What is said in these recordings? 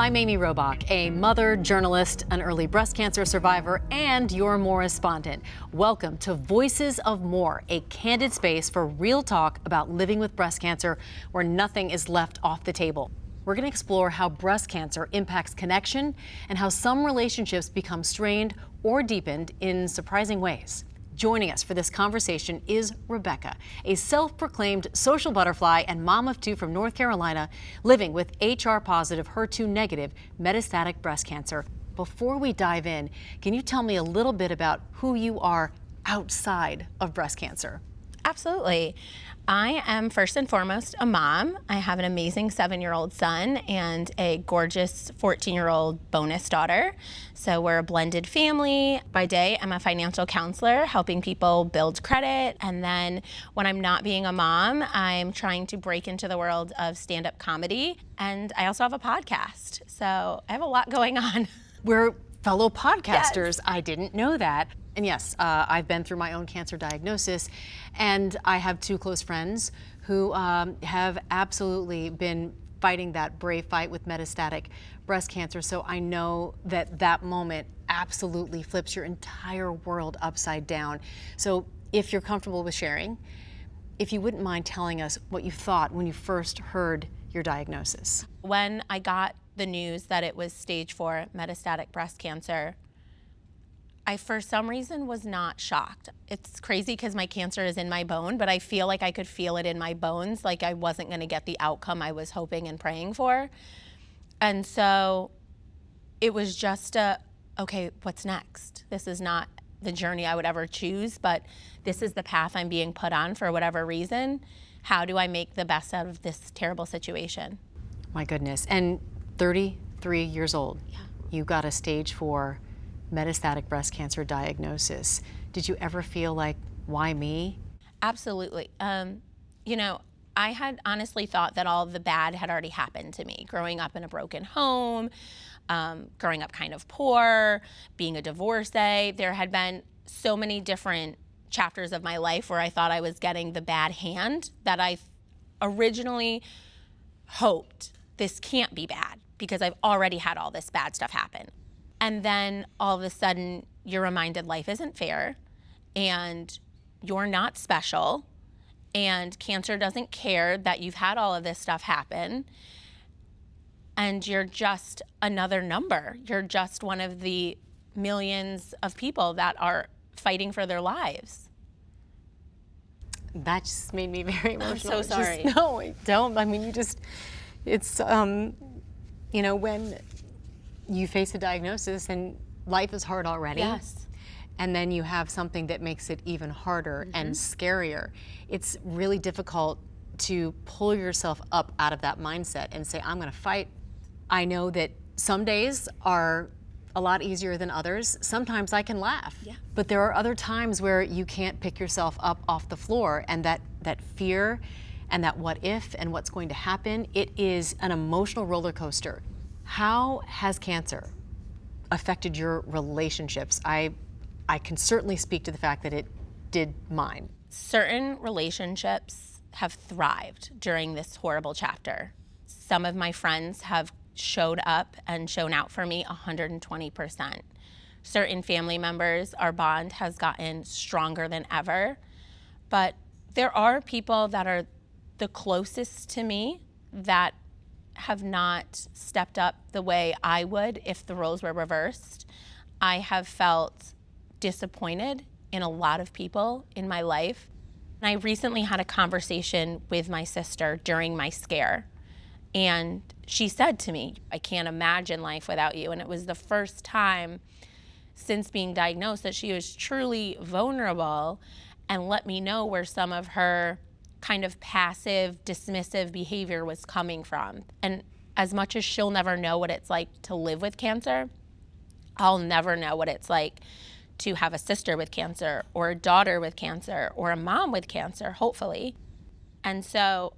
I'm Amy Robach, a mother, journalist, an early breast cancer survivor, and your correspondent. Welcome to Voices of More, a candid space for real talk about living with breast cancer where nothing is left off the table. We're going to explore how breast cancer impacts connection and how some relationships become strained or deepened in surprising ways. Joining us for this conversation is Rebecca, a self-proclaimed social butterfly and mom of two from North Carolina, living with HR-positive, HER2-negative metastatic breast cancer. Before we dive in, can you tell me a little bit about who you are outside of breast cancer? Absolutely. I am first and foremost a mom. I have an amazing 7-year-old son and a gorgeous 14-year-old bonus daughter. So we're a blended family. By day, I'm a financial counselor helping people build credit. And then when I'm not being a mom, I'm trying to break into the world of stand-up comedy. And I also have a podcast. So I have a lot going on. We're fellow podcasters. Yes. I didn't know that. And yes, I've been through my own cancer diagnosis, and I have two close friends who have absolutely been fighting that brave fight with metastatic breast cancer. So I know that that moment absolutely flips your entire world upside down. So if you're comfortable with sharing, if you wouldn't mind telling us what you thought when you first heard your diagnosis. When I got the news that it was stage 4 metastatic breast cancer, I, for some reason, was not shocked. It's crazy because my cancer is in my bone, but I feel like I could feel it in my bones, like I wasn't going to get the outcome I was hoping and praying for. And so it was just okay, what's next? This is not the journey I would ever choose, but this is the path I'm being put on for whatever reason. How do I make the best out of this terrible situation? My goodness. And 33 years old. Yeah. You got a stage 4 metastatic breast cancer diagnosis. Did you ever feel like, why me? Absolutely. You know, I had honestly thought that all of the bad had already happened to me. Growing up in a broken home, growing up kind of poor, being a divorcee. There had been so many different chapters of my life where I thought I was getting the bad hand that I originally hoped this can't be bad because I've already had all this bad stuff happen. And then all of a sudden, you're reminded life isn't fair and you're not special and cancer doesn't care that you've had all of this stuff happen and you're just another number. You're just one of the millions of people that are fighting for their lives. That just made me very emotional. I'm so sorry. No, I don't. I mean, it's, you know, when you face a diagnosis and life is hard already. Yes. And then you have something that makes it even harder and scarier. It's really difficult to pull yourself up out of that mindset and say, I'm gonna fight. I know that some days are a lot easier than others. Sometimes I can laugh. Yeah. But there are other times where you can't pick yourself up off the floor, and that fear and that what if and what's going to happen, it is an emotional roller coaster. How has cancer affected your relationships? I can certainly speak to the fact that it did mine. Certain relationships have thrived during this horrible chapter. Some of my friends have showed up and shown out for me 120%. Certain family members, our bond has gotten stronger than ever. But there are people that are the closest to me that have not stepped up the way I would if the roles were reversed. I have felt disappointed in a lot of people in my life. And I recently had a conversation with my sister during my scare. And she said to me, I can't imagine life without you. And it was the first time since being diagnosed that she was truly vulnerable and let me know where some of her kind of passive, dismissive behavior was coming from. And as much as she'll never know what it's like to live with cancer, I'll never know what it's like to have a sister with cancer or a daughter with cancer or a mom with cancer, hopefully. And so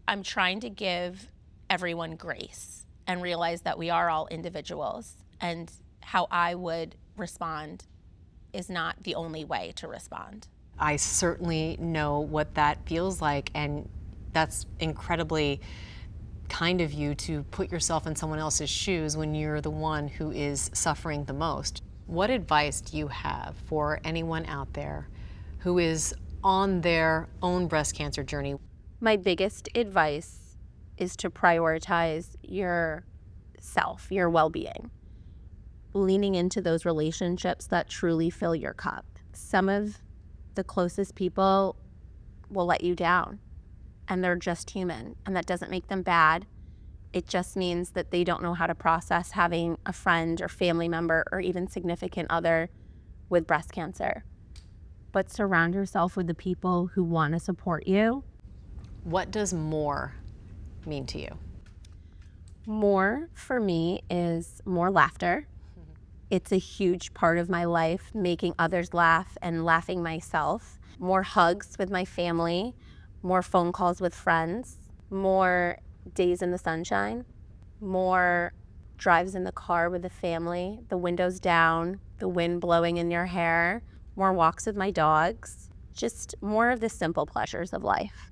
I'm trying to give everyone grace and realize that we are all individuals, and how I would respond is not the only way to respond. I certainly know what that feels like, and that's incredibly kind of you to put yourself in someone else's shoes when you're the one who is suffering the most. What advice do you have for anyone out there who is on their own breast cancer journey? My biggest advice is to prioritize yourself, your well-being. Leaning into those relationships that truly fill your cup. Some of the closest people will let you down, and they're just human, and that doesn't make them bad. It just means that they don't know how to process having a friend or family member or even significant other with breast cancer. But surround yourself with the people who want to support you. What does more mean to you? More for me is more laughter. It's a huge part of my life, making others laugh and laughing myself. More hugs with my family, more phone calls with friends, more days in the sunshine, more drives in the car with the family, the windows down, the wind blowing in your hair, more walks with my dogs, just more of the simple pleasures of life.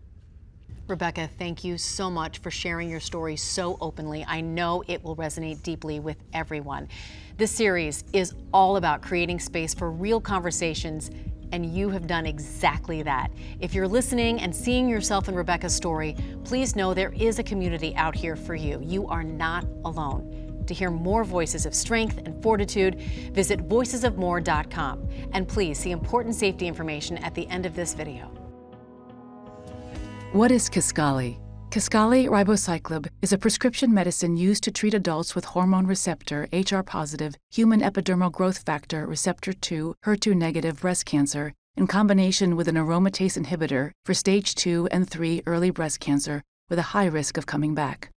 Rebecca, thank you so much for sharing your story so openly. I know it will resonate deeply with everyone. This series is all about creating space for real conversations, and you have done exactly that. If you're listening and seeing yourself in Rebecca's story, please know there is a community out here for you. You are not alone. To hear more voices of strength and fortitude, visit voicesofmore.com. And please see important safety information at the end of this video. What is KISQALI? KISQALI ribociclib is a prescription medicine used to treat adults with hormone receptor HR-positive human epidermal growth factor receptor 2 HER2-negative breast cancer in combination with an aromatase inhibitor for stage 2 and 3 early breast cancer with a high risk of coming back.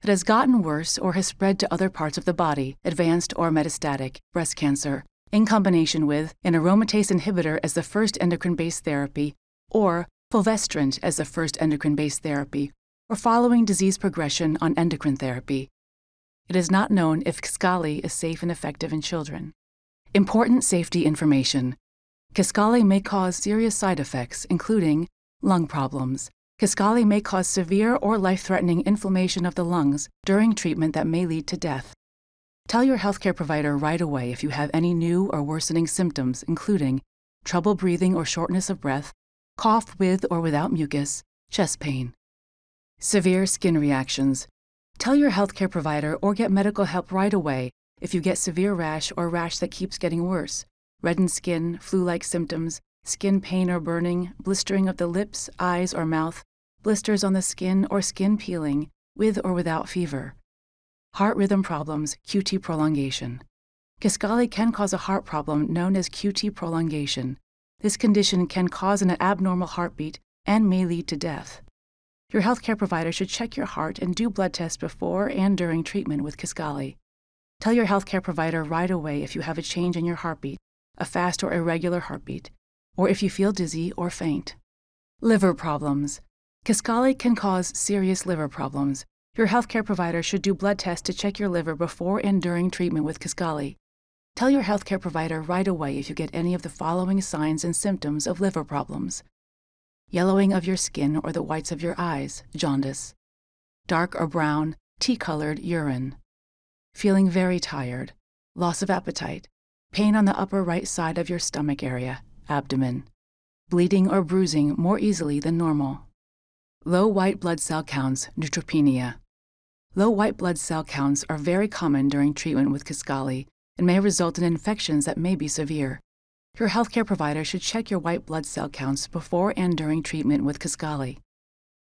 It has gotten worse or has spread to other parts of the body, advanced or metastatic breast cancer, in combination with an aromatase inhibitor as the first endocrine-based therapy, or fulvestrant as the first endocrine-based therapy, or following disease progression on endocrine therapy. It is not known if KISQALI is safe and effective in children. Important safety information. KISQALI may cause serious side effects, including lung problems. KISQALI may cause severe or life-threatening inflammation of the lungs during treatment that may lead to death. Tell your healthcare provider right away if you have any new or worsening symptoms, including trouble breathing or shortness of breath, cough with or without mucus, chest pain. Severe skin reactions. Tell your healthcare provider or get medical help right away if you get severe rash or rash that keeps getting worse, reddened skin, flu-like symptoms, skin pain or burning, blistering of the lips, eyes, or mouth, blisters on the skin or skin peeling, with or without fever. Heart rhythm problems, QT prolongation. KISQALI can cause a heart problem known as QT prolongation. This condition can cause an abnormal heartbeat and may lead to death. Your healthcare provider should check your heart and do blood tests before and during treatment with KISQALI. Tell your healthcare provider right away if you have a change in your heartbeat, a fast or irregular heartbeat, or if you feel dizzy or faint. Liver problems. KISQALI can cause serious liver problems. Your healthcare provider should do blood tests to check your liver before and during treatment with KISQALI. Tell your healthcare provider right away if you get any of the following signs and symptoms of liver problems: yellowing of your skin or the whites of your eyes, jaundice; dark or brown, tea-colored urine; feeling very tired; loss of appetite; pain on the upper right side of your stomach area, abdomen; bleeding or bruising more easily than normal; low white blood cell counts, neutropenia. Low white blood cell counts are very common during treatment with KISQALI and may result in infections that may be severe. Your healthcare provider should check your white blood cell counts before and during treatment with KISQALI.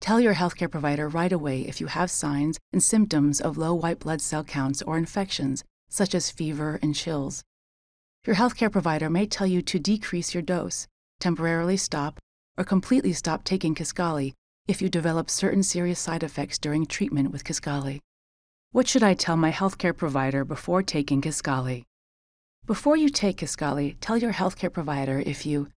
Tell your healthcare provider right away if you have signs and symptoms of low white blood cell counts or infections, such as fever and chills. Your healthcare provider may tell you to decrease your dose, temporarily stop, or completely stop taking KISQALI if you develop certain serious side effects during treatment with KISQALI. What should I tell my healthcare provider before taking KISQALI? Before you take KISQALI, tell your healthcare provider if you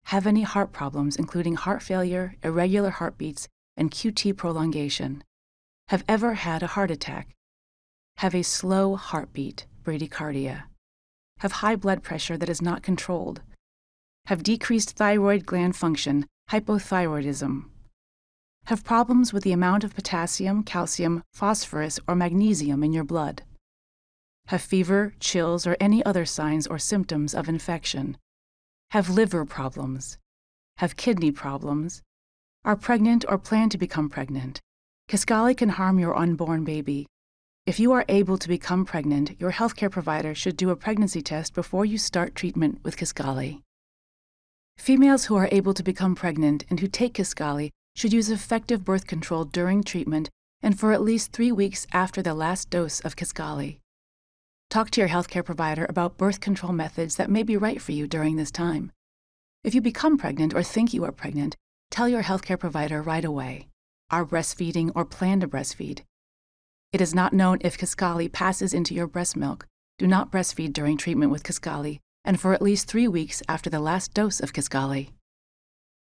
have any heart problems, including heart failure, irregular heartbeats, and QT prolongation, have ever had a heart attack, have a slow heartbeat, bradycardia, have high blood pressure that is not controlled, have decreased thyroid gland function, hypothyroidism, Have problems with the amount of potassium, calcium, phosphorus, or magnesium in your blood. Have fever, chills, or any other signs or symptoms of infection. Have liver problems. Have kidney problems. Are pregnant or plan to become pregnant. KISQALI can harm your unborn baby. If you are able to become pregnant, your healthcare provider should do a pregnancy test before you start treatment with KISQALI. Females who are able to become pregnant and who take KISQALI should use effective birth control during treatment and for at least 3 weeks after the last dose of KISQALI. Talk to your healthcare provider about birth control methods that may be right for you during this time. If you become pregnant or think you are pregnant, tell your healthcare provider right away. Are breastfeeding or plan to breastfeed. It is not known if KISQALI passes into your breast milk. Do not breastfeed during treatment with KISQALI and for at least 3 weeks after the last dose of KISQALI.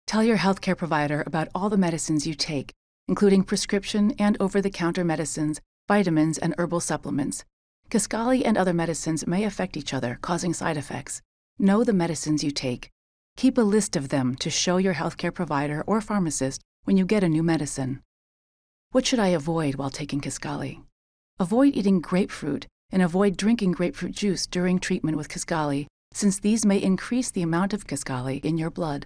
Tell your healthcare provider about all the medicines you take, including prescription and over-the-counter medicines, vitamins, and herbal supplements. KISQALI and other medicines may affect each other, causing side effects. Know the medicines you take. Keep a list of them to show your healthcare provider or pharmacist when you get a new medicine. What should I avoid while taking KISQALI? Avoid eating grapefruit and avoid drinking grapefruit juice during treatment with KISQALI, since these may increase the amount of KISQALI in your blood.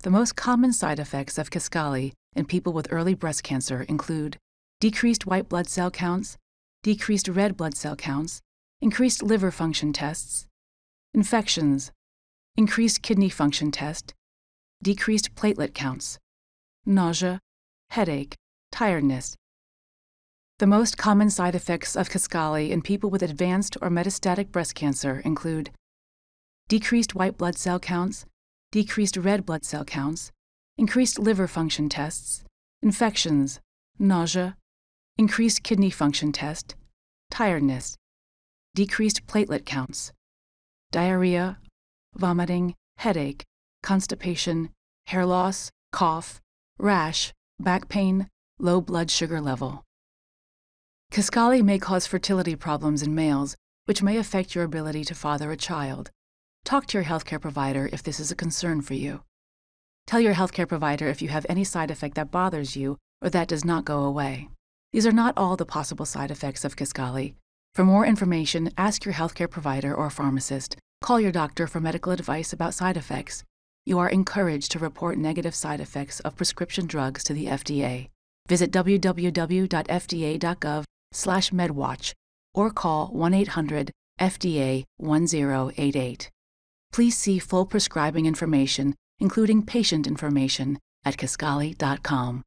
The most common side effects of KISQALI in people with early breast cancer include decreased white blood cell counts, decreased red blood cell counts, increased liver function tests, infections, increased kidney function test, decreased platelet counts, nausea, headache, tiredness. The most common side effects of KISQALI in people with advanced or metastatic breast cancer include decreased white blood cell counts, decreased red blood cell counts, increased liver function tests, infections, nausea, increased kidney function test, tiredness, decreased platelet counts, diarrhea, vomiting, headache, constipation, hair loss, cough, rash, back pain, low blood sugar level. KISQALI may cause fertility problems in males, which may affect your ability to father a child. Talk to your healthcare provider if this is a concern for you. Tell your healthcare provider if you have any side effect that bothers you or that does not go away. These are not all the possible side effects of KISQALI. For more information, ask your healthcare provider or pharmacist. Call your doctor for medical advice about side effects. You are encouraged to report negative side effects of prescription drugs to the FDA. Visit www.fda.gov/medwatch or call 1-800-FDA-1088. Please see full prescribing information, including patient information, at KISQALI.com.